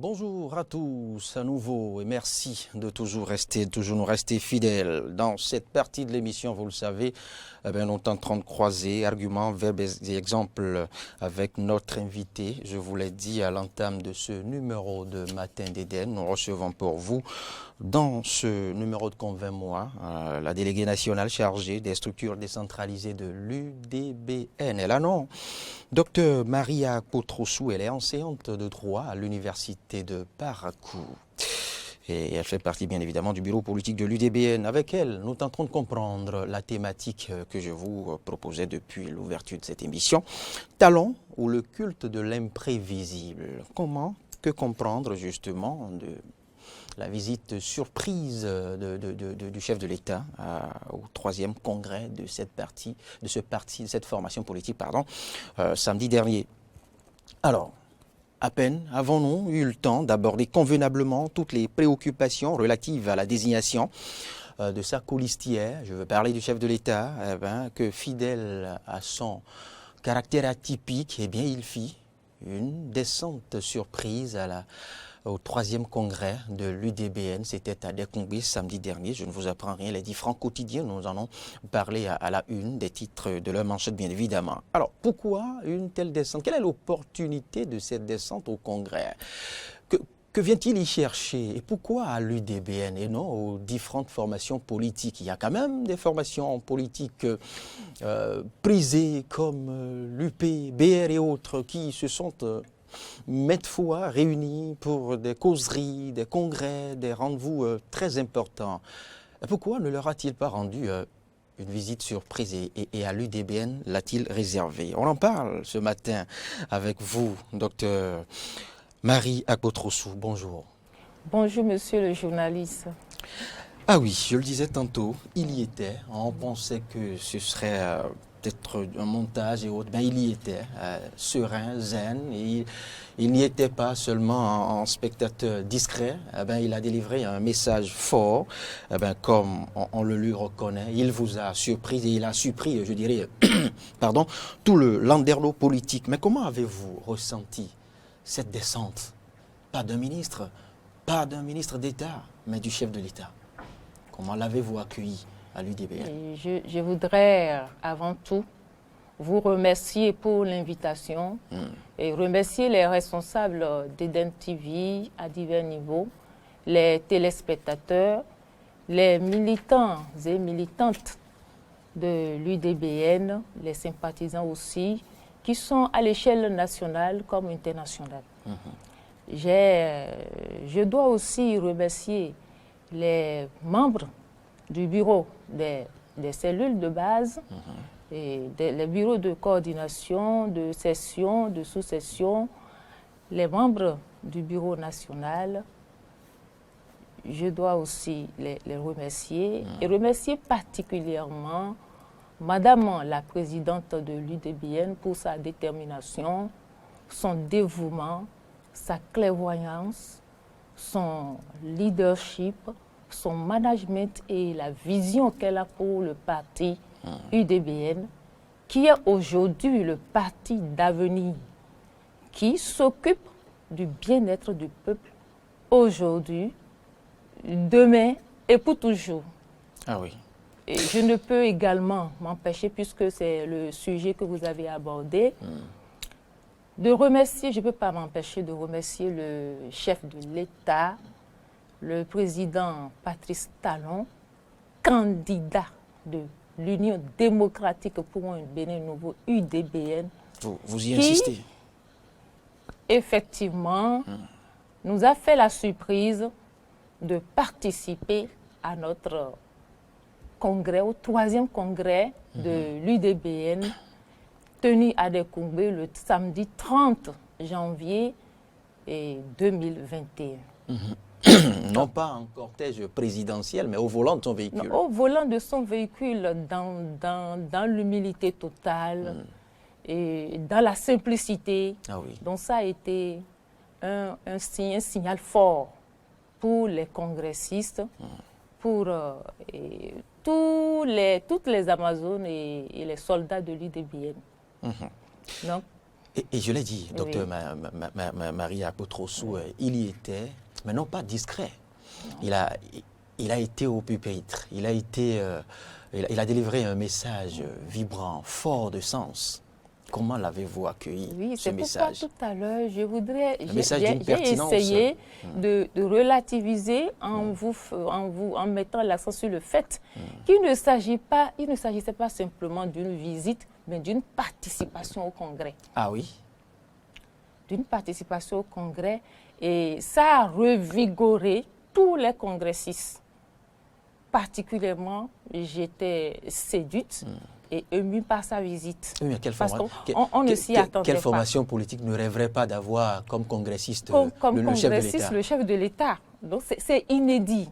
Bonjour à tous à nouveau et merci de toujours nous rester fidèles. Dans cette partie de l'émission, vous le savez, nous tenterons de croiser arguments, verbes et exemples avec notre invité. Je vous l'ai dit à l'entame de ce numéro de Matin d'Éden, nous recevons pour vous dans ce numéro de Convainc Moi, la déléguée nationale chargée des structures décentralisées de l'UDBN. Elle a non. Docteur Maria Potrossou, elle est enseignante de droit à l'université de Parakou. Et elle fait partie bien évidemment du bureau politique de l'UDBN. Avec elle, nous tenterons de comprendre la thématique que je vous proposais depuis l'ouverture de cette émission. Talent ou le culte de l'imprévisible. Que comprendre justement de la visite surprise du chef de l'État au 3e congrès de cette formation politique, samedi dernier. Alors, à peine avons-nous eu le temps d'aborder convenablement toutes les préoccupations relatives à la désignation de sa colistière. Je veux parler du chef de l'État, que fidèle à son caractère atypique, il fit une descente surprise au 3e congrès de l'UDBN. C'était à Dekoungbe samedi dernier. Je ne vous apprends rien. Les différents quotidiens, nous en avons parlé à la une des titres de leur manchette, bien évidemment. Alors, pourquoi une telle descente? Quelle est l'opportunité de cette descente au congrès? Que vient-il y chercher? Et pourquoi à l'UDBN et non aux différentes formations politiques? Il y a quand même des formations politiques prisées comme l'UP, BR et autres qui se sont maintes fois réunis pour des causeries, des congrès, des rendez-vous très importants. Pourquoi ne leur a-t-il pas rendu une visite surprise et à l'UDBN l'a-t-il réservé? On en parle ce matin avec vous, docteur Marie Potrossou. Bonjour. Bonjour, monsieur le journaliste. Ah oui, je le disais tantôt, il y était. On pensait que ce serait peut-être un montage et autres. Il y était, serein, zen. Et il n'y était pas seulement en spectateur discret. Il a délivré un message fort. Comme on le lui reconnaît, il vous a surpris et il a surpris, je dirais, tout le landerneau politique. Mais comment avez-vous ressenti cette descente? Pas d'un ministre d'État, mais du chef de l'État. Comment l'avez-vous accueilli à l'UDBN? Je voudrais avant tout vous remercier pour l'invitation et remercier les responsables d'Eden TV à divers niveaux, les téléspectateurs, les militants et militantes de l'UDBN, les sympathisants aussi, qui sont à l'échelle nationale comme internationale. Je dois aussi remercier les membres du bureau des cellules de base et les bureaux de coordination, de session, de sous-session, les membres du bureau national. Je dois aussi les remercier et remercier particulièrement Madame la présidente de l'UDBN pour sa détermination, son dévouement, sa clairvoyance, son leadership, son management et la vision qu'elle a pour le parti UDBN, qui est aujourd'hui le parti d'avenir, qui s'occupe du bien-être du peuple aujourd'hui, demain et pour toujours. Ah oui. Et je ne peux également m'empêcher, puisque c'est le sujet que vous avez abordé, de remercier, je ne peux pas m'empêcher de remercier le chef de l'État, le président Patrice Talon, candidat de l'Union démocratique pour un Bénin nouveau, UDBN. Vous y insistez? Effectivement, nous a fait la surprise de participer à notre congrès, au 3e congrès de l'UDBN, tenu à Dekoungbe le samedi 30 janvier 2021. Non pas en cortège présidentiel, mais au volant de son véhicule. Non, au volant de son véhicule, dans l'humilité totale et dans la simplicité. Ah oui. Donc ça a été un signal fort pour les congressistes, pour toutes les Amazones et les soldats de l'UDBN. Donc, Et je l'ai dit, Oui. docteur Maria Potrossou, il y était, mais non pas discret. Il a été au pupitre, il a délivré un message vibrant, fort de sens. Comment l'avez-vous accueilli, Oui, ce c'est pourquoi message? tout à l'heure, je voudrais, message d'une pertinence. j'ai essayé de relativiser en mettant l'accent sur le fait qu'il ne s'agissait pas simplement d'une visite, mais d'une participation au Congrès. Ah oui? D'une participation au Congrès, et ça a revigoré tous les congressistes. Particulièrement, j'étais séduite et émue par sa visite. Oui, mais Parce qu'on ne s'y attendait pas. Quelle formation politique ne rêverait pas d'avoir comme congressiste comme le chef de l'État? congressiste, le chef de l'État. Donc c'est inédit.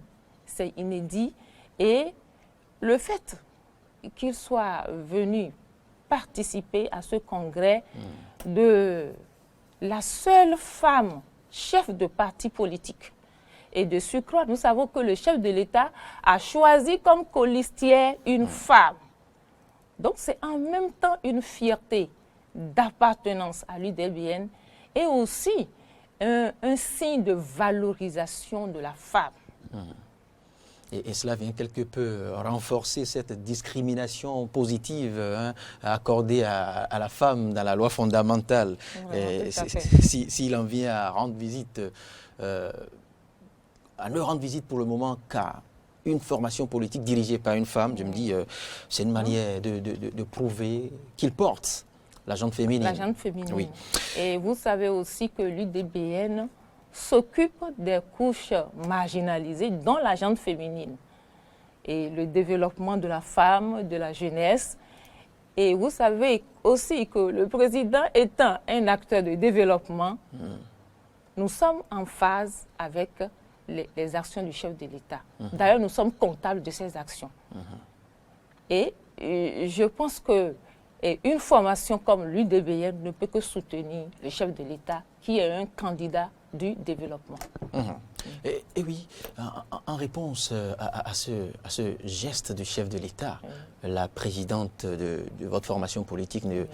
C'est inédit. Et le fait qu'il soit venu participer à ce congrès de la seule femme chef de parti politique. Et de surcroît, nous savons que le chef de l'État a choisi comme colistière une femme. Donc c'est en même temps une fierté d'appartenance à l'UDBN et aussi un signe de valorisation de la femme. Et cela vient quelque peu renforcer cette discrimination positive accordée à la femme dans la loi fondamentale. S'il en vient à rendre visite, à ne rendre visite pour le moment qu'à une formation politique dirigée par une femme, je me dis, c'est une manière de prouver qu'il porte la gente féminine. La gente féminine. Oui. Et vous savez aussi que l'UDBN s'occupe des couches marginalisées, dont la gente féminine. Et le développement de la femme, de la jeunesse. Et vous savez aussi que le président étant un acteur de développement, nous sommes en phase avec les actions du chef de l'État. D'ailleurs, nous sommes comptables de ces actions. Et je pense que une formation comme l'UDBN ne peut que soutenir le chef de l'État, qui est un candidat du développement. Et oui, en réponse à ce geste du chef de l'État, la présidente de votre formation politique ne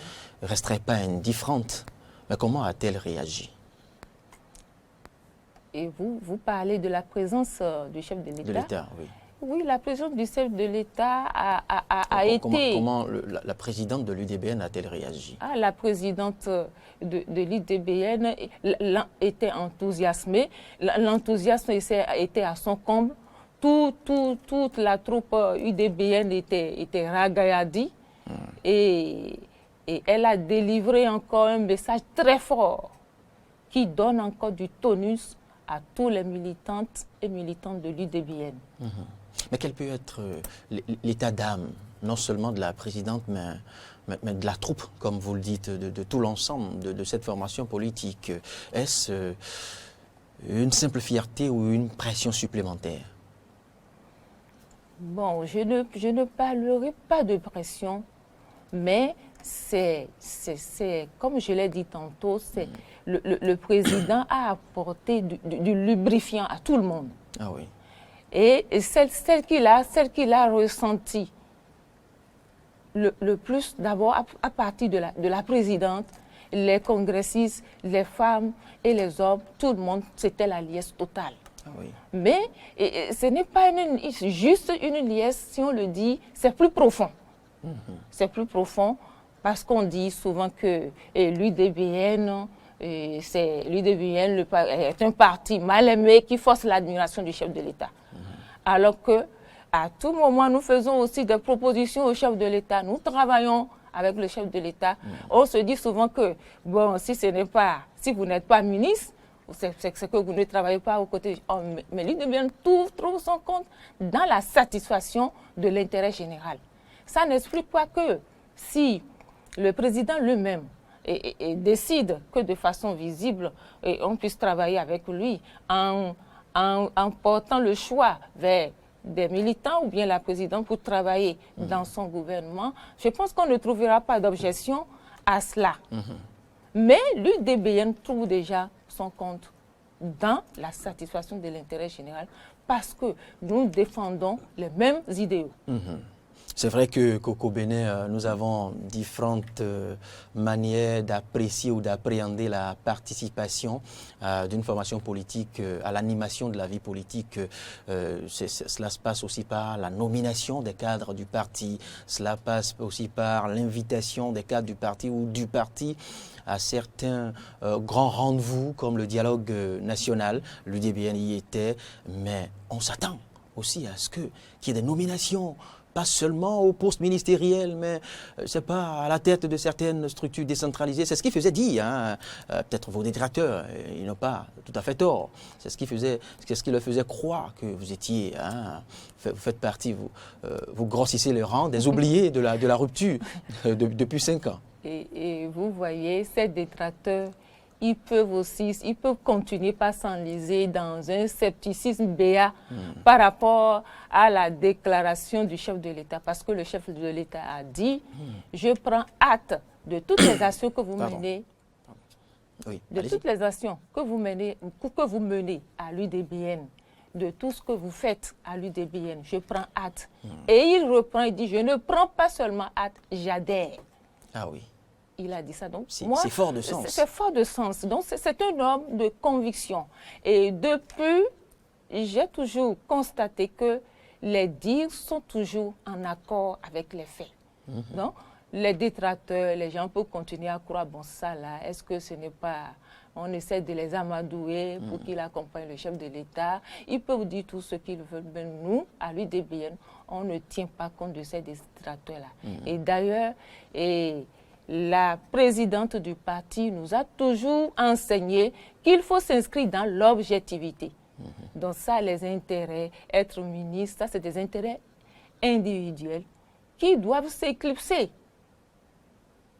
resterait pas indifférente. Mais comment a-t-elle réagi? Et vous parlez de la présence du chef de l'État. De l'État, oui. Oui, la présence du chef de l'État a été... Comment la présidente de l'UDBN a-t-elle réagi? La présidente de l'UDBN était enthousiasmée. L'enthousiasme était à son comble. Toute la troupe UDBN était ragaillardie. Et elle a délivré encore un message très fort qui donne encore du tonus à tous les militantes et militants de l'UDBN. Mais quel peut être l'état d'âme, non seulement de la présidente, mais de la troupe, comme vous le dites, de tout l'ensemble de cette formation politique? Est-ce une simple fierté ou une pression supplémentaire? Bon, je ne parlerai pas de pression, mais c'est comme je l'ai dit tantôt, le président a apporté du lubrifiant à tout le monde. Ah oui. Et celle qu'il a ressentie le plus, d'abord à partir de la présidente, les congressistes, les femmes et les hommes, tout le monde, c'était la liesse totale. Ah oui. Mais ce n'est pas juste une liesse, si on le dit, c'est plus profond. C'est plus profond parce qu'on dit souvent que l'UDBN est un parti mal aimé qui force l'admiration du chef de l'État. Alors qu'à tout moment, nous faisons aussi des propositions au chef de l'État. Nous travaillons avec le chef de l'État. On se dit souvent que, bon, si vous n'êtes pas ministre, c'est que vous ne travaillez pas aux côtés. Mais l'UDBN trouve son compte dans la satisfaction de l'intérêt général. Ça n'explique pas que si le président lui-même décide que de façon visible, on puisse travailler avec lui en portant le choix vers des militants ou bien la présidente pour travailler dans son gouvernement, je pense qu'on ne trouvera pas d'objection à cela. Mais l'UDBN trouve déjà son compte dans la satisfaction de l'intérêt général parce que nous défendons les mêmes idéaux. C'est vrai qu'au Bénin, nous avons différentes manières d'apprécier ou d'appréhender la participation d'une formation politique à l'animation de la vie politique. Cela se passe aussi par la nomination des cadres du parti, cela passe aussi par l'invitation des cadres du parti ou du parti à certains grands rendez-vous comme le dialogue national. L'UDBN y était, mais on s'attend aussi à ce qu'il y ait des nominations, pas seulement au poste ministériel, mais c'est pas à la tête de certaines structures décentralisées. C'est ce qui faisait dire, hein, peut-être vos détracteurs, ils n'ont pas tout à fait tort. C'est ce qui leur faisait croire que vous étiez, hein, vous faites partie, vous grossissez le rang des oubliés de la rupture depuis 5 ans. Et vous voyez, ces détracteurs, ils peuvent continuer par s'enliser dans un scepticisme béat par rapport à la déclaration du chef de l'État. Parce que le chef de l'État a dit, je prends acte de toutes les actions que vous menez, toutes les actions que vous menez à l'UDBN, de tout ce que vous faites à l'UDBN, je prends acte. Et il reprend, il dit, je ne prends pas seulement acte, j'adhère. Ah oui. Il a dit ça. Donc, c'est fort de sens. C'est fort de sens. Donc, c'est un homme de conviction. Et depuis, j'ai toujours constaté que les dires sont toujours en accord avec les faits. Donc, les détracteurs, les gens peuvent continuer à croire, bon, ça là, est-ce que ce n'est pas... On essaie de les amadouer pour qu'ils accompagnent le chef de l'État. Ils peuvent dire tout ce qu'ils veulent. Mais nous, à l'UDBN, on ne tient pas compte de ces détracteurs-là. Et d'ailleurs, la présidente du parti nous a toujours enseigné qu'il faut s'inscrire dans l'objectivité. Donc ça, les intérêts, être ministre, ça c'est des intérêts individuels qui doivent s'éclipser.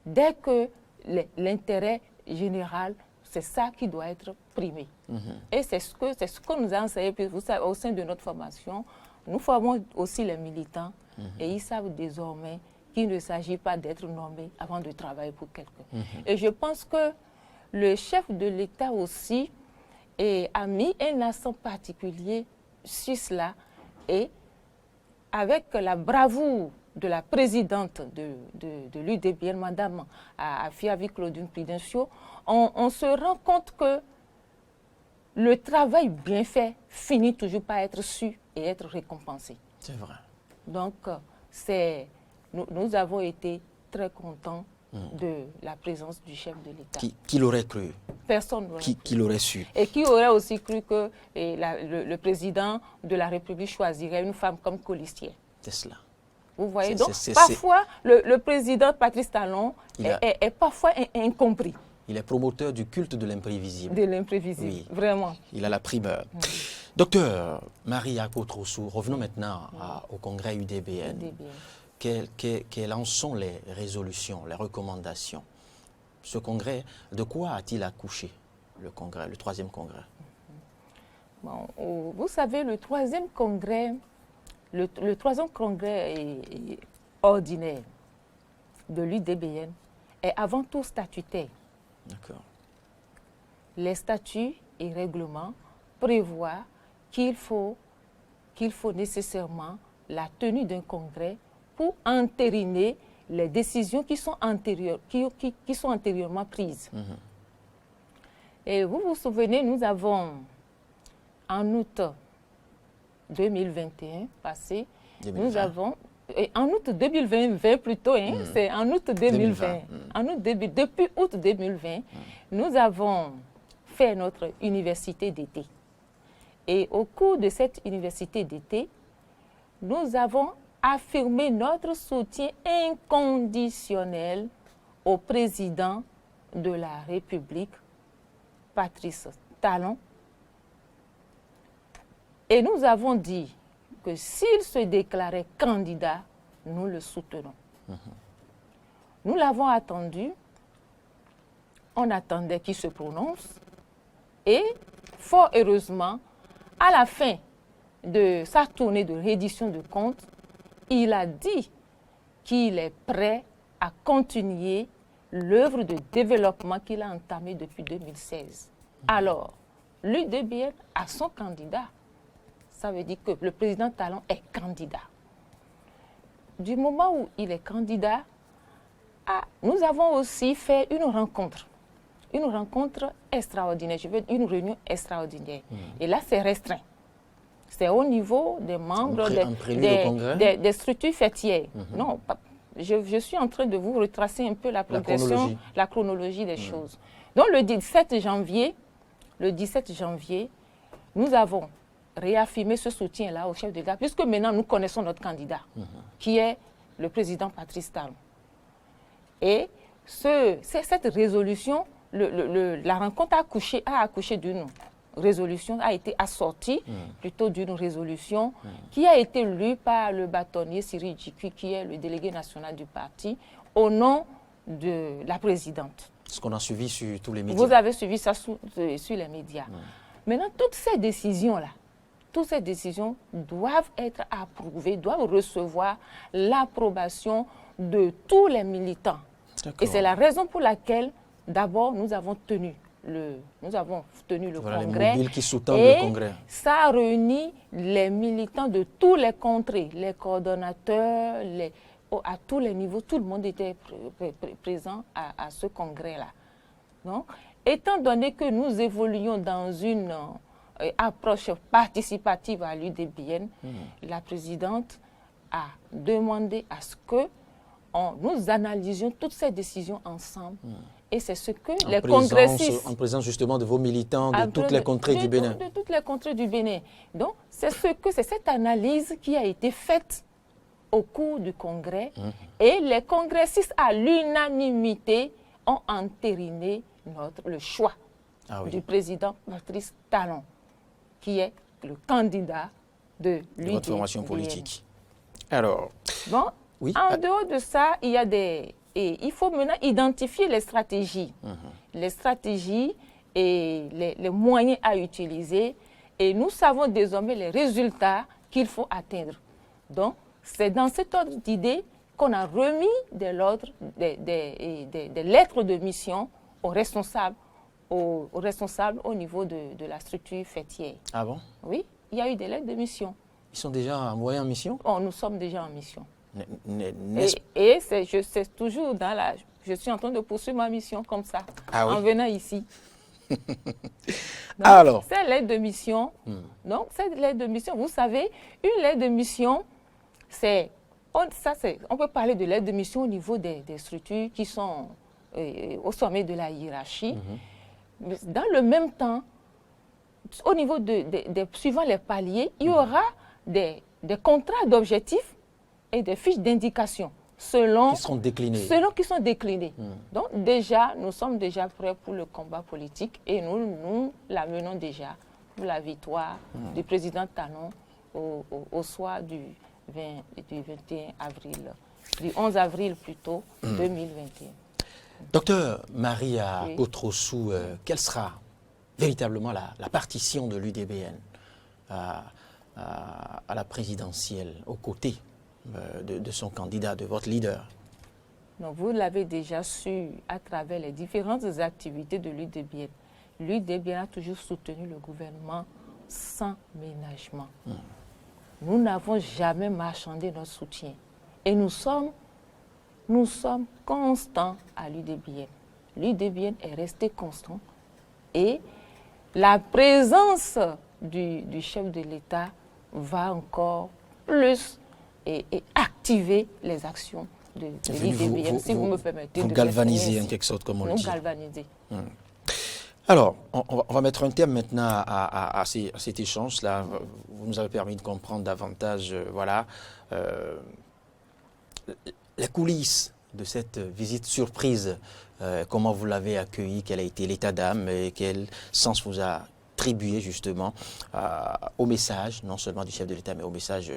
Dès que l'intérêt général, c'est ça qui doit être primé. Et c'est ce que nous a enseigné. Puis vous savez, au sein de notre formation, nous formons aussi les militants et ils savent désormais qu'il ne s'agit pas d'être nommé avant de travailler pour quelqu'un. Et je pense que le chef de l'État aussi a mis un accent particulier sur cela. Et avec la bravoure de la présidente de l'UDBN, Madame Afiavi Claudine Prudencio, on se rend compte que le travail bien fait finit toujours par être su et être récompensé. C'est vrai. Donc, nous avons été très contents de la présence du chef de l'État. Qui l'aurait cru? Personne n'aurait cru. Qui l'aurait su? Et qui aurait aussi cru que le président de la République choisirait une femme comme colistière. C'est cela. Vous voyez, donc parfois, le président Patrice Talon est parfois incompris. Il est promoteur du culte de l'imprévisible. De l'imprévisible, oui. Vraiment. Il a la primeur. Docteur Marie-Yako Trossou, revenons maintenant au congrès UDBN. Quelles en sont les résolutions, les recommandations? Ce congrès, de quoi a-t-il accouché, le congrès, le troisième congrès? Bon, vous savez, le troisième congrès, le troisième congrès ordinaire de l'UDBN est avant tout statutaire. D'accord. Les statuts et règlements prévoient qu'il faut nécessairement la tenue d'un congrès pour entériner les décisions qui sont antérieurement prises. Et vous vous souvenez, nous avons, en août 2021 passé, 2020. Nous avons, en août 2020 plutôt, c'est en août 2020. Depuis août 2020, nous avons fait notre université d'été. Et au cours de cette université d'été, nous avons affirmé notre soutien inconditionnel au président de la République, Patrice Talon. Et nous avons dit que s'il se déclarait candidat, nous le soutenons. Nous l'avons attendu, on attendait qu'il se prononce, et fort heureusement, à la fin de sa tournée de reddition de comptes, il a dit qu'il est prêt à continuer l'œuvre de développement qu'il a entamée depuis 2016. Alors, l'UDBN a son candidat. Ça veut dire que le président Talon est candidat. du moment où il est candidat, nous avons aussi fait une rencontre extraordinaire, je veux dire une réunion extraordinaire. Et là, c'est restreint. C'est au niveau des membres des structures fêtières. Non, je suis en train de vous retracer un peu la progression, la chronologie des choses. Donc, le 17 janvier, nous avons réaffirmé ce soutien-là au chef de l'État, puisque maintenant, nous connaissons notre candidat, qui est le président Patrice Talon. Et cette résolution, la rencontre a accouché d'une résolution, a été assortie plutôt d'une résolution qui a été lue par le bâtonnier Cyril Djikwi, qui est le délégué national du parti, au nom de la présidente. Ce qu'on a suivi sur tous les médias. Vous avez suivi ça sur les médias. Maintenant, toutes ces décisions-là, doivent être approuvées, doivent recevoir l'approbation de tous les militants. Et c'est la raison pour laquelle, d'abord, nous avons tenu le congrès. Les mobiles qui sous-tendent le congrès. Ça a réuni les militants de tous les contrées, les coordonnateurs, à tous les niveaux. Tout le monde était présent à ce congrès-là. Donc, étant donné que nous évoluons dans une approche participative à l'UDBN, la présidente a demandé à ce que nous analysions toutes ces décisions ensemble. Et c'est ce que les congressistes... En présence justement de vos militants de toutes les contrées du Bénin. De toutes les contrées du Bénin. Donc, c'est cette analyse qui a été faite au cours du congrès. Et les congressistes, à l'unanimité, ont entériné le choix du président Patrice Talon, qui est le candidat de l'UDBN. Votre formation politique. Alors... Bon, oui. En dehors de ça, il faut maintenant identifier les stratégies. Les stratégies et les moyens à utiliser. Et nous savons désormais les résultats qu'il faut atteindre. Donc, c'est dans cet ordre d'idée qu'on a remis des lettres de mission aux responsables au niveau de la structure fêtière. Ah bon? Oui, il y a eu des lettres de mission. Ils sont déjà envoyés en mission? Oh, nous sommes déjà en mission. Et c'est toujours je suis en train de poursuivre ma mission comme ça, en venant ici. Donc, alors, cette lettre de mission, vous savez, une lettre de mission, on peut parler de lettre de mission au niveau des structures qui sont au sommet de la hiérarchie. Mais dans le même temps, au niveau suivant les paliers, il y aura des contrats d'objectifs et des fiches d'indication qui sont déclinées. Donc déjà, nous sommes déjà prêts pour le combat politique et nous la menons déjà pour la victoire du président Talon au soir du 21 avril, du 11 avril plutôt, 2021. Docteur Maria Potrossou, quelle sera véritablement la partition de l'UDBN à la présidentielle aux côtés de son candidat, de votre leader? Donc, vous l'avez déjà su à travers les différentes activités de l'UDBN. L'UDBN a toujours soutenu le gouvernement sans ménagement. Nous n'avons jamais marchandé notre soutien. Et nous sommes constants à l'UDBN. L'UDBN est resté constant. Et la présence du chef de l'État va encore plus et activer les actions de l'UDBN, si vous me permettez. Vous galvanisez en quelque sorte, comme on le dit. Nous galvaniser. Alors, on va mettre un terme maintenant à cet échange-là. Vous nous avez permis de comprendre davantage, les coulisses de cette visite surprise. Comment vous l'avez accueillie, quel a été l'état d'âme et quel sens vous a attribué justement au message, non seulement du chef de l'État, mais au message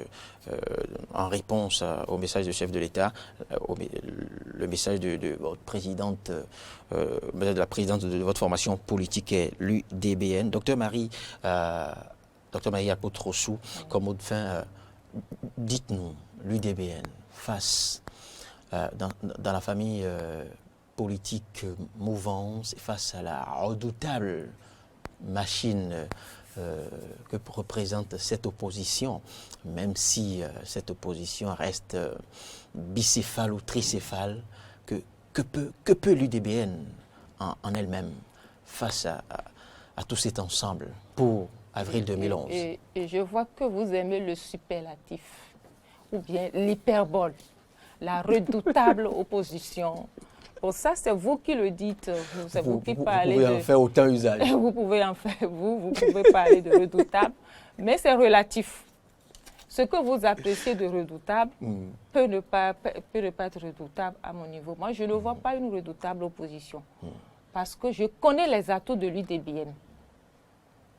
en réponse au message du chef de l'État, le message de votre présidente, de la présidente de votre formation politique est l'UDBN. Docteur Maria Potrossou, comme mot de fin, dites-nous, l'UDBN face dans la famille politique mouvance, face à la redoutable machine que représente cette opposition, même si cette opposition reste bicéphale ou tricéphale, que peut l'UDBN en elle-même face à tout cet ensemble pour avril 2011? Et je vois que vous aimez le superlatif, ou bien l'hyperbole, la redoutable opposition. Pour ça, c'est vous qui le dites, c'est vous qui parlez. Vous pouvez en faire autant usage. Vous pouvez en faire, vous pouvez parler de redoutable, mais c'est relatif. Ce que vous appréciez de redoutable peut ne pas être redoutable à mon niveau. Moi, je ne vois pas une redoutable opposition, parce que je connais les atouts de l'UDBN.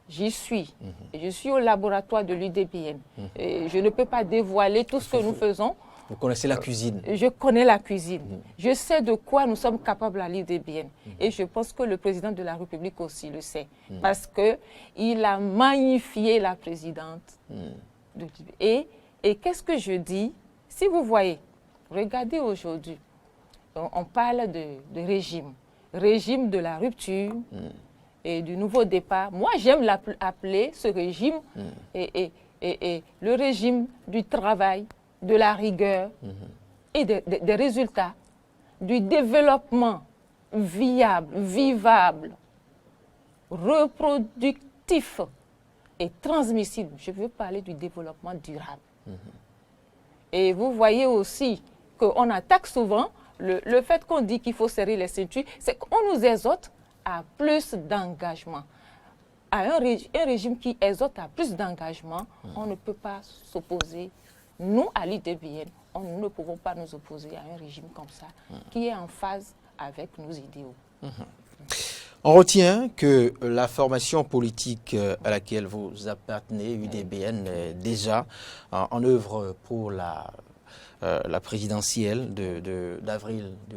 J'y suis. Je suis au laboratoire de l'UDBN. Je ne peux pas dévoiler tout ce que nous faisons. Vous connaissez la cuisine? Je connais la cuisine. Je sais de quoi nous sommes capables à l'UDBN. Et je pense que le président de la République aussi le sait. Parce qu'il a magnifié la présidente. Et qu'est-ce que je dis? Si vous voyez, regardez aujourd'hui, on parle de régime. Régime de la rupture et du nouveau départ. Moi, j'aime appeler ce régime et le régime du travail, de la rigueur et des résultats, du développement viable, vivable, reproductif et transmissible. Je veux parler du développement durable. Et vous voyez aussi qu'on attaque souvent le fait qu'on dit qu'il faut serrer les ceintures, c'est qu'on nous exhorte à plus d'engagement. À un régime qui exhorte à plus d'engagement, on ne peut pas s'opposer. Nous, à l'UDBN, nous ne pouvons pas nous opposer à un régime comme ça, qui est en phase avec nos idéaux. On retient que la formation politique à laquelle vous appartenez, UDBN, est déjà en œuvre pour la présidentielle du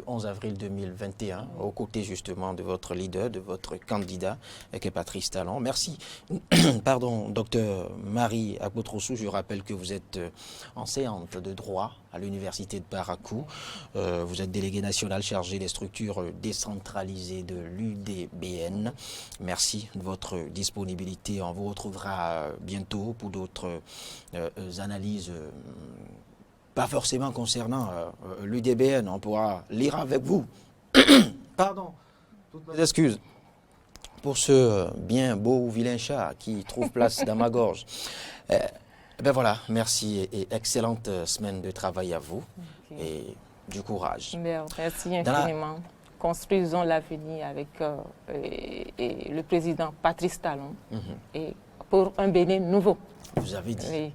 11 avril 2021, aux côtés justement de votre leader, de votre candidat, qui est Patrice Talon. Merci. Pardon, docteur Marie Agbotrossou, je rappelle que vous êtes enseignante de droit à l'université de Parakou. Vous êtes délégué national chargé des structures décentralisées de l'UDBN. Merci de votre disponibilité. On vous retrouvera bientôt pour d'autres analyses pas forcément concernant l'UDBN, on pourra lire avec vous. Pardon, toutes mes excuses pour ce bien beau ou vilain chat qui trouve place dans ma gorge. Ben voilà, merci et excellente semaine de travail à vous et du courage. Merci infiniment. Construisons l'avenir avec et le président Patrice Talon et pour un Bénin nouveau. Vous avez dit. Oui.